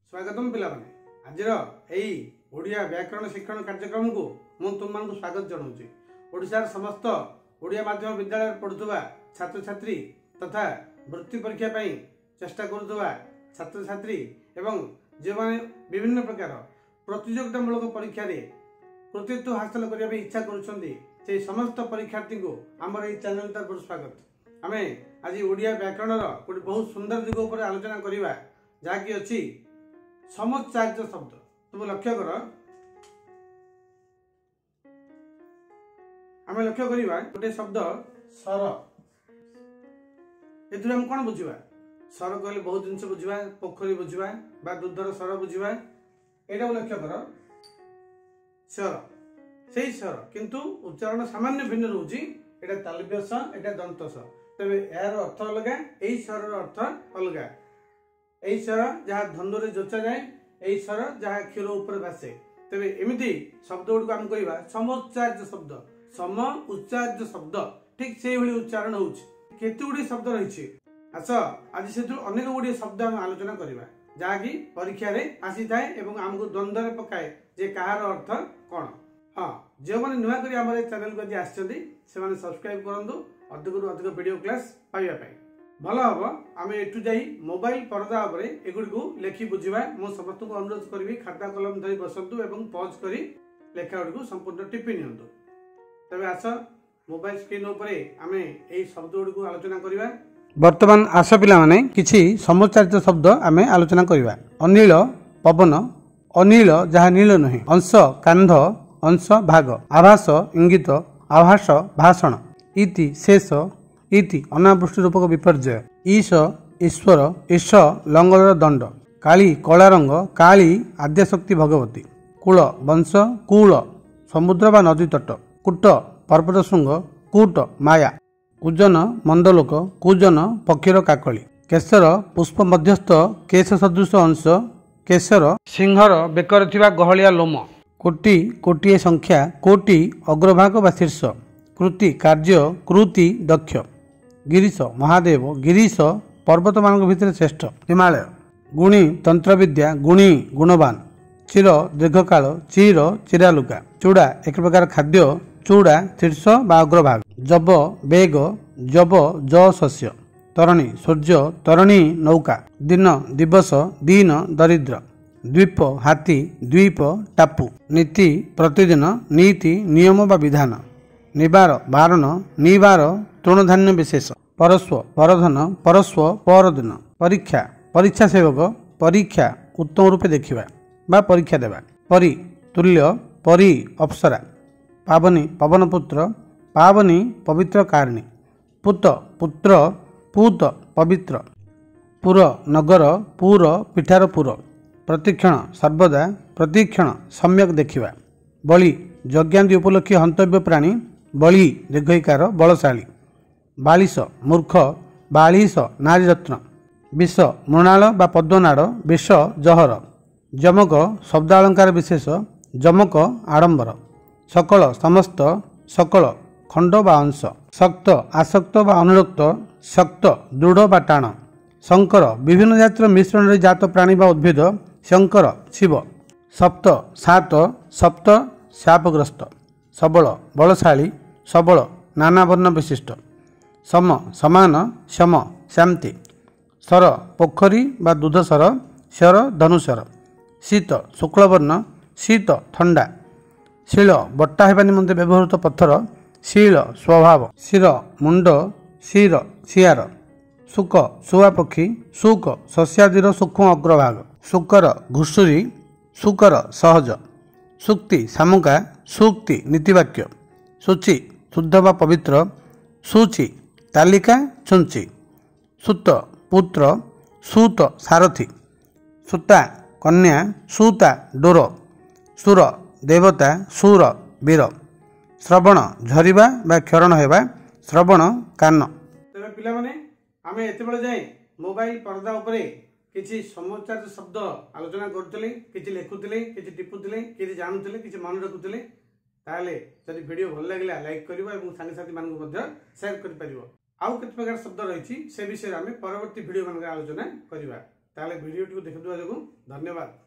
स्वागतम पिला माने आजिर एई ओडिया व्याकरण शिक्षण कार्यक्रम को मु तुम मान स्वागत जनाऊँगी। ओडिशार समस्त ओडिया माध्यम विद्यालय पढ़ुवा छात्र छात्री तथा वृत्ति परीक्षा पाई चेष्टा करुवा छात्र छात्री एवं जो माने विभिन्न प्रकार प्रतियोगितामूलक परीक्षा रे कृतित्व हासिल करने इच्छा कर समस्त परीक्षार्थी को आम चैनल तरफ स्वागत। आम आज ओडिया व्याकरण गोटे बहुत सुंदर दिग उपर आलोचना करवा जहाँकि अच्छी समुच्चार्य शब्द। तुम लक्ष्य कर आम लक्ष्य करवा गोटे शब्द सर। एथुर हम कौन बुझा सर कहले बहुत जिन बुझा पोखरी बुझा बा दूधर सर बुझा यहाँ लक्ष्य कर स्वर से स्वर किंतु उच्चारण सामान्य भिन्न रोचे यहाँ तालव्य स यहाँ दंत स तेरे यार अर्थ अलग यही स्वर अर्थ अलग। यही स्वर जहाँ धनुरे जोचा जाए यही स्वर जहाँ क्षीर ऊपर भासे तेरे एमती शब्द गुड़ आम कह समुच्चार्य शब्द सम उच्चार्य शब्द ठीक से उच्चारण होते गुड़ी शब्द रही। आस आज से अनेक गुड़े शब्द आम आलोचना करवा जहाँकि परीक्षा आसी थाए एवं आमको द्वंद्व पकाए जे कहार अर्थ कौन। हाँ जो मैंने नुआ कर आम चैनल को आज आसने सब्सक्राइब करूँ अधिक अधिक वीडियो क्लास पाइबा भल हम आम एठू जा मोबाइल पर्दा एगुड़ी को लेखि बुझा मु समस्त को अनुरोध करी खाता कलम धरी बसतु एवं पॉज करी लेखा गुड़ी को संपूर्ण टिपि नियंतु। तबे आस मोबाइल स्क्रीन उपरे आम यही शब्द गुड़ी को आलोचना करवा। वर्तमान आस पिला माने किछि समुच्चारित शब्द आम आलोचना करवा। अनिल पवन अनिल जहाँ नील नुहे अंश कांध अंश भाग आभास इंगित आभास भाषण इति शेष इति अनावृष्टि रूपक विपर्यय ईश ईश्वर ईश लंगर दंड काली कला रंग काली आद्यशक्ति भगवती कूल वंश कूल समुद्र बा नदी तट कूट पर्वत शृंग कूट माया कुजन मंदलोक कुजन पक्षीर काकली केशर पुष्प मध्यस्थ केश सदृश अंश केशर सिंहर बेकर थिबा गहलिया लोम कोटि कोटिए संख्या कोटि अग्रभाग बा शीर्ष कृति कार्य कृति दक्ष गिरीश महादेव गिरीश पर्वत मान भितर श्रेष्ठ हिमालय गुणी तंत्रविद्या गुणी गुणवान चिर दीर्घकाल चिर चिरालुका चूड़ा एक प्रकार खाद्य चूड़ा शीर्ष बा अग्रभाग जब बेग जब ज शस्य तरणी सूर्य तरणी नौका दिन दिवस दीन दरिद्र द्वीप हाथी द्वीप टापू नीति प्रतिदिन नीति नियम बा विधान निबार बारण निबार तृणधान्य विशेष परस्व परधन परस्व परदिन परीक्षा परीक्षा सेवक परीक्षा उत्तम रूपे देखिबा बा परीक्षा देवा परी तुल्य परी अप्सरा पावनी पवनपुत्र पावनी पवित्र कारिणी पुत पुत्र पूत पवित्र पुर नगर पुर पिठार पुर प्रतिक्षण सर्वदा प्रतिक्षण सम्यक देखिबा बलि यज्ञादि उपलक्षी हंतव्य प्राणी बलि दीर्घकार बलशाली बालिश मूर्ख बालिश नारी रत्न विष मृणाल बा पद्मनाड़ विष जहर जमक शब्दालंकार विशेष जमक आडंबर सकल समस्त सकल खंड बा अंश शक्त आसक्त बा अनुरक्त शक्त दृढ़ बा टाण शंकर विभिन्न जातिर मिश्रण जात प्राणी बा उद्भिद शंकर शिव सप्त सात सप्त शापग्रस्त सबल बलशाली सबल नाना वर्ण विशिष्ट सम समान शम शांति सर पोखरी बा दूधसर शर धनुषर शीत शुक्लवर्ण शीत ठंडा शील बट्टा हेबा निमंते व्यवहृत पत्थर शील स्वभाव शिर मुंड शिर सियार सुक सुआ पक्षी सुक शस्यादिर सूक्ष्म अग्रभाग शुकर घुषुरी शुकर सहज सुक्ति सामुका सूक्ति नीतिवाक्य शुचि शुद्ध व पवित्र सूचि तालिका छुंची सुत पुत्र सूत सारथी सुता कन्या सूता डोर सुर देवता सुर वीर श्रवण झरिबा बा क्षरण हेबा श्रवण कान। तेरे पिला माने आमे एते बेले जाय मोबाइल पर्दा उपरे किछि समुच्चारित शब्द आलोचना करथले किछि लेखुथले किछि टिपुथले किछि जानुथले किछि मन रखुथले ताले जदि वीडियो भल लागला लाइक करिवो एवं संगे साथी मानकु मध्ये शेयर करि परिवो। आउ केते प्रकार शब्द रही से विषय आम परवर्ती भिडियो मान आलोचना करवा। ताले भिडियो देखुवा जो धन्यवाद।